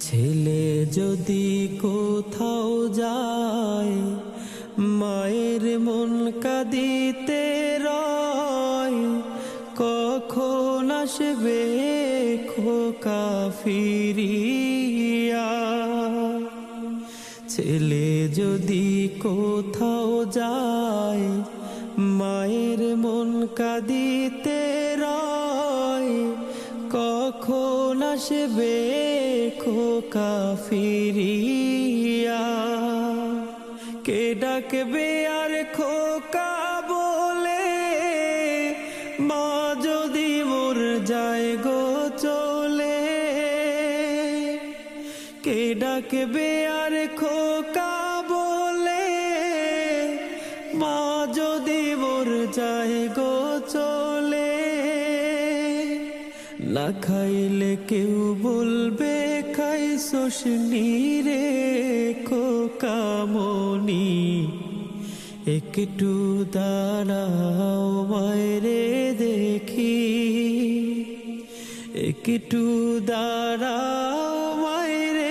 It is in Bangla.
ছেলে যদি কোথাও যায়, মায়ের মন কাঁদিতে রয়। কখন আসবে খোকা ফিরিয়া? ছেলে যদি কোথাও যায়, মায়ের মন কাঁদিতে রয়। কখন আসবে খোকা ফিরিয়া? কে ডাকবে আর খোকা বলে, মা যদি মোর যায় গো চলে? কে ডাকবে আর খোকা বলে, মা যদি মোর যায় গো চলে? না খাইলে কেউ বলবে খাইছস রে খোকা মনি। একটু দাঁড়াও মায়েরে দেখি, একটু দাঁড়াও মায়েরে